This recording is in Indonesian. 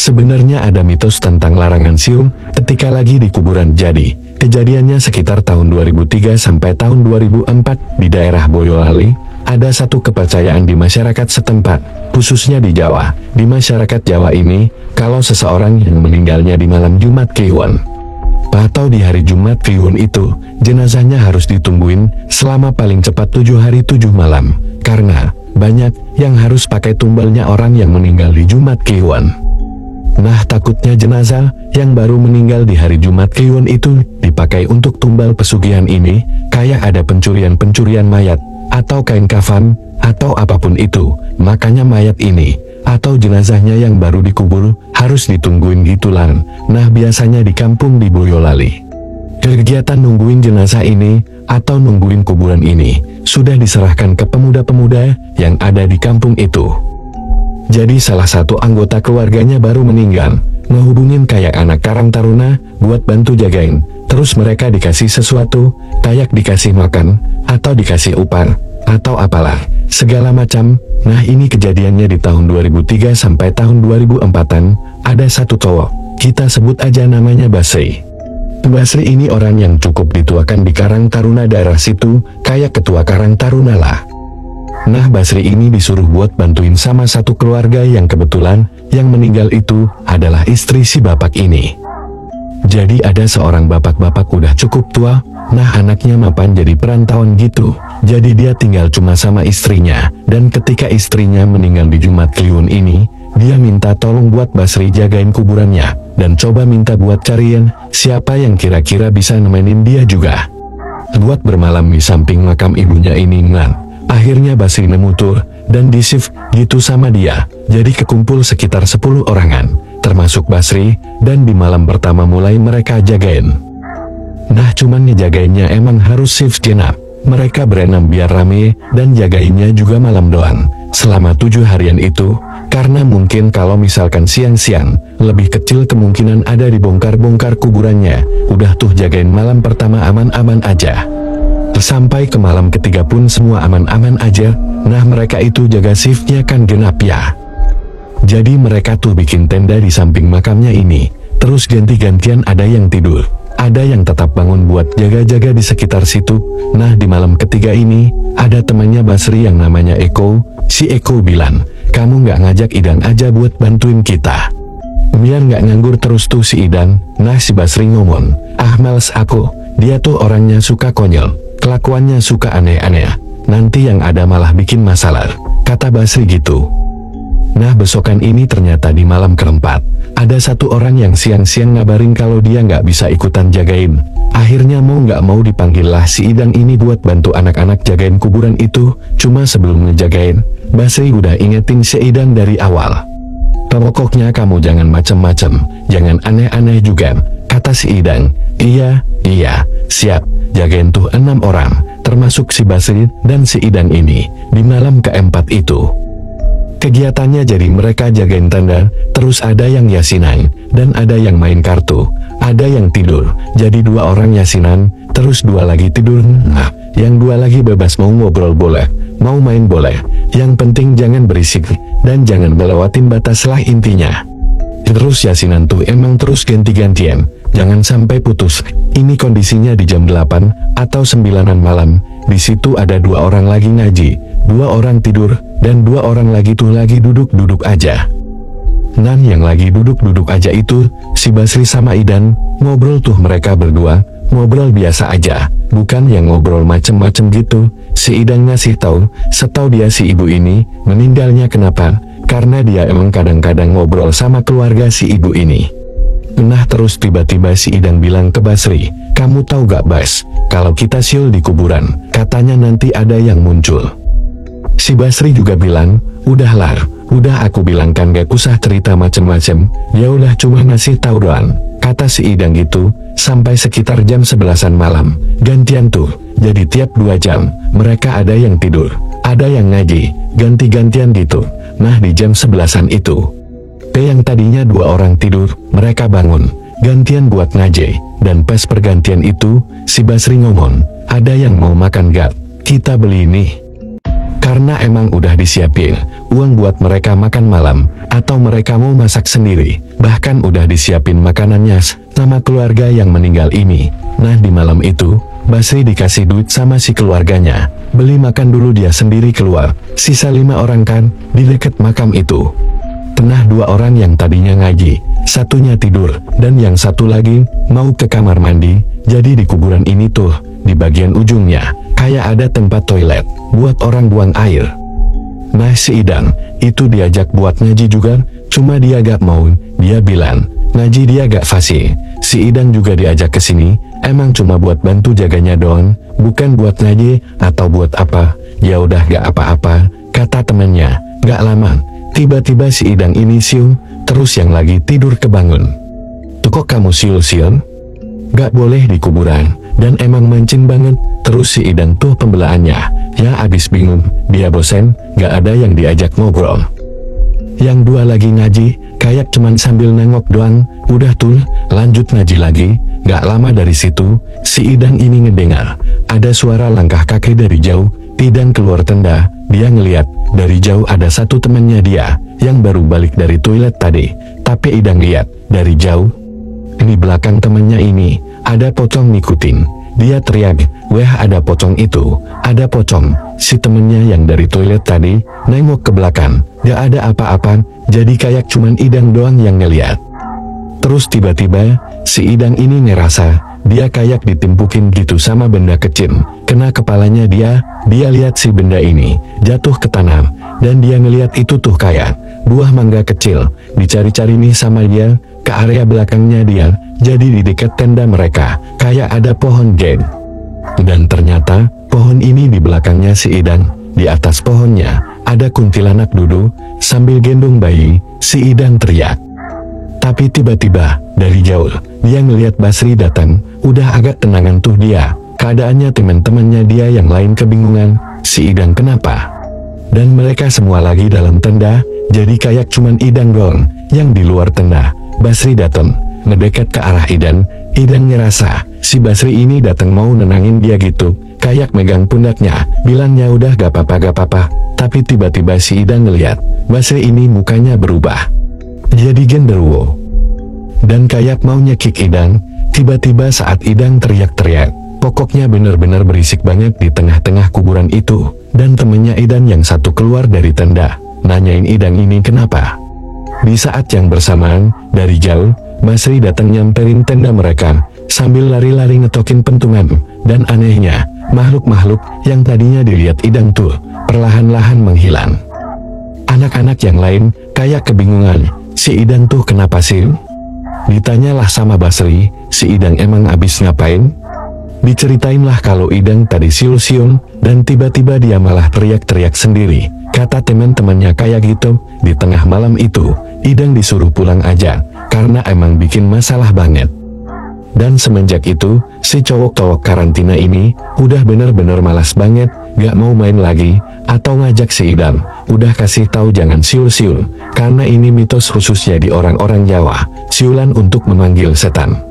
Sebenarnya ada mitos tentang larangan sium ketika lagi di kuburan. Jadi, kejadiannya sekitar tahun 2003 sampai tahun 2004 di daerah Boyolali. Ada satu kepercayaan di masyarakat setempat, khususnya di Jawa. Di masyarakat Jawa ini, kalau seseorang yang meninggalnya di malam Jumat Kliwon atau di hari Jumat Kliwon itu, jenazahnya harus ditungguin selama paling cepat 7 hari 7 malam. Karena banyak yang harus pakai tumbalnya orang yang meninggal di Jumat Kliwon. Nah, takutnya jenazah yang baru meninggal di hari Jumat Kliwon itu dipakai untuk tumbal pesugihan ini, kayak ada pencurian mayat, atau kain kafan, atau apapun itu. Makanya mayat ini, atau jenazahnya yang baru dikubur, harus ditungguin gitulah. Nah, biasanya di kampung di Boyolali, kegiatan nungguin jenazah ini, atau nungguin kuburan ini, sudah diserahkan ke pemuda-pemuda yang ada di kampung itu. Jadi salah satu anggota keluarganya baru meninggal, ngehubungin kayak anak karang taruna buat bantu jagain. Terus mereka dikasih sesuatu, kayak dikasih makan, atau dikasih upah, atau apalah, segala macam. Nah, ini kejadiannya di tahun 2003 sampai tahun 2004-an. Ada satu cowok, kita sebut aja namanya Basri. Basri ini orang yang cukup dituakan di Karang Taruna daerah situ, kayak ketua Karang Taruna lah. Nah, Basri ini disuruh buat bantuin sama satu keluarga yang kebetulan yang meninggal itu adalah istri si bapak ini. Jadi ada seorang bapak-bapak udah cukup tua, nah anaknya mapan jadi perantauan gitu. Jadi dia tinggal cuma sama istrinya, dan ketika istrinya meninggal di Jumat Kliwon ini, dia minta tolong buat Basri jagain kuburannya, dan coba minta buat cariin siapa yang kira-kira bisa nemenin dia juga buat bermalam di samping makam ibunya ini. Akhirnya Basri nemu tur, dan di shift gitu sama dia. Jadi kekumpul sekitar 10 orangan, termasuk Basri, dan di malam pertama mulai mereka jagain. Nah, cuman ngejagainnya emang harus shift genap. Mereka berenam biar rame, dan jagainnya juga malam doang, selama 7 harian itu. Karena mungkin kalau misalkan siang-siang, lebih kecil kemungkinan ada dibongkar-bongkar kuburannya. Udah tuh jagain malam pertama aman-aman aja. Sampai ke malam ketiga pun semua aman-aman aja. Nah, mereka itu jaga shiftnya kan genap ya. Jadi mereka tuh bikin tenda di samping makamnya ini. Terus ganti-gantian ada yang tidur, ada yang tetap bangun buat jaga-jaga di sekitar situ. Nah, di malam ketiga ini, ada temannya Basri yang namanya Eko. Si Eko bilang, kamu nggak ngajak Idan aja buat bantuin kita, biar nggak nganggur terus tuh si Idan. Nah, si Basri ngomong, males aku, dia tuh orangnya suka konyol, kelakuannya suka aneh-aneh, nanti yang ada malah bikin masalah, kata Basri gitu. Nah, besokan ini ternyata di malam keempat, ada satu orang yang siang-siang ngabarin kalau dia nggak bisa ikutan jagain. Akhirnya mau nggak mau dipanggil lah si Idan ini buat bantu anak-anak jagain kuburan itu. Cuma sebelum ngejagain, Basri udah ingetin si Idan dari awal. Pokoknya kamu jangan macem-macem, jangan aneh-aneh juga, kata si Idan. Iya, siap, jagain tuh 6 orang, termasuk si Basri dan si Idan ini, di malam keempat itu. Kegiatannya jadi mereka jagain tenda, terus ada yang yasinan, dan ada yang main kartu, ada yang tidur. Jadi 2 orang yasinan, terus 2 lagi tidur. Nah, yang 2 lagi bebas, mau ngobrol boleh, mau main boleh, yang penting jangan berisik, dan jangan melewatin batas lah intinya. Terus yasinan tuh emang terus ganti-gantian, jangan sampai putus. Ini kondisinya di jam 8 atau 9-an malam. Di situ ada 2 orang lagi ngaji, 2 orang tidur, dan 2 orang lagi tuh lagi duduk-duduk aja. Nah, yang lagi duduk-duduk aja itu si Basri sama Idan. Ngobrol tuh mereka berdua, ngobrol biasa aja, bukan yang ngobrol macem-macem gitu. Si Idan ngasih tahu, setahu dia si ibu ini meninggalnya kenapa, karena dia emang kadang-kadang ngobrol sama keluarga si ibu ini. Nah, terus tiba-tiba si Idan bilang ke Basri, kamu tahu gak Bas, kalau kita siul di kuburan, katanya nanti ada yang muncul. Si Basri juga bilang, udah aku bilang kan gak usah cerita macem-macem, ya udah cuma ngasih tahu doang, kata si Idan gitu. Sampai sekitar jam 11-an malam, gantian tuh, jadi tiap 2 jam, mereka ada yang tidur, ada yang ngaji, ganti-gantian gitu. Nah, di jam 11-an itu, yang tadinya 2 orang tidur, mereka bangun, gantian buat ngaji. Dan pas pergantian itu, si Basri ngomong, ada yang mau makan gak? Kita beli nih. Karena emang udah disiapin uang buat mereka makan malam, atau mereka mau masak sendiri. bahkan udah disiapin makanannya sama keluarga yang meninggal ini. Nah di malam itu, Basri dikasih duit sama si keluarganya, beli makan dulu dia sendiri keluar, sisa 5 orang kan, di dekat makam itu. Tengah 2 orang yang tadinya ngaji, satunya tidur, dan yang satu lagi mau ke kamar mandi. Jadi di kuburan ini tuh, di bagian ujungnya, kayak ada tempat toilet, buat orang buang air. Nah si Idang, itu diajak buat ngaji juga, cuma dia gak mau, dia bilang, ngaji dia gak fasih. Si Idang juga diajak ke sini, emang cuma buat bantu jaganya doang, bukan buat ngaji, atau buat apa. Ya udah gak apa-apa, kata temannya. Gak lama, tiba-tiba si Idang ini siung, terus yang lagi tidur kebangun. Tuh kok kamu siul-siul? Gak boleh di kuburan, dan emang mancing banget. Terus si Idang tuh pembelaannya, ya abis bingung, dia bosen, gak ada yang diajak ngobrol. Yang 2 lagi ngaji, kayak cuman sambil nengok doang, udah tuh, lanjut ngaji lagi. Gak lama dari situ, si Idang ini ngedengar, ada suara langkah kaki dari jauh. Idang keluar tenda, dia ngeliat, dari jauh ada satu temannya dia, yang baru balik dari toilet tadi. Tapi Idang lihat, dari jauh, di belakang temannya ini, ada pocong ngikutin. Dia teriak, wah ada pocong itu, ada pocong. Si temennya yang dari toilet tadi, nengok ke belakang, gak ada apa-apa, jadi kayak cuman Idang doang yang ngeliat. Terus tiba-tiba, si Idang ini ngerasa, dia kayak ditimpukin gitu sama benda kecil, kena kepalanya dia lihat si benda ini, jatuh ke tanah, dan dia ngeliat itu tuh kayak, buah mangga kecil, dicari-cari nih sama dia, ke area belakangnya dia, jadi di dekat tenda mereka, kayak ada pohon gen. Dan ternyata, pohon ini di belakangnya si Idang, di atas pohonnya, ada kuntilanak duduk, sambil gendong bayi, si Idang teriak. Tapi tiba-tiba, dari jauh, dia ngeliat Basri datang, udah agak tenangan tuh dia, keadaannya teman-temannya dia yang lain kebingungan, si Idang kenapa? Dan mereka semua lagi dalam tenda, jadi kayak cuman Idang doang, yang di luar tenda. Basri datang, ngedekat ke arah Idang. Idang ngerasa, si Basri ini datang mau nenangin dia gitu, kayak megang pundaknya, bilangnya udah gak apa-apa. Tapi tiba-tiba si Idang ngeliat, Basri ini mukanya berubah, jadi genderuwo. Dan kayak mau nyekik Idang, tiba-tiba saat Idang teriak-teriak, pokoknya bener-bener berisik banget di tengah-tengah kuburan itu. Dan temennya Idang yang satu keluar dari tenda, nanyain Idang ini kenapa. Di saat yang bersamaan, dari jauh, Basri datang nyamperin tenda mereka, sambil lari-lari ngetokin pentungan, dan anehnya, makhluk-makhluk yang tadinya dilihat Idang tuh, perlahan-lahan menghilang. Anak-anak yang lain, kayak kebingungan, si Idang tuh kenapa sih? Ditanyalah sama Basri, si Idang emang abis ngapain? Diceritain lah kalau Idang tadi siul-siul, dan tiba-tiba dia malah teriak-teriak sendiri. Kata teman-temannya kayak gitu, di tengah malam itu, Idang disuruh pulang aja, karena emang bikin masalah banget. Dan semenjak itu, si cowok-cowok karantina ini, udah bener-bener malas banget, gak mau main lagi, atau ngajak si Idang, udah kasih tahu jangan siul-siul, karena ini mitos khususnya di orang-orang Jawa, siulan untuk memanggil setan.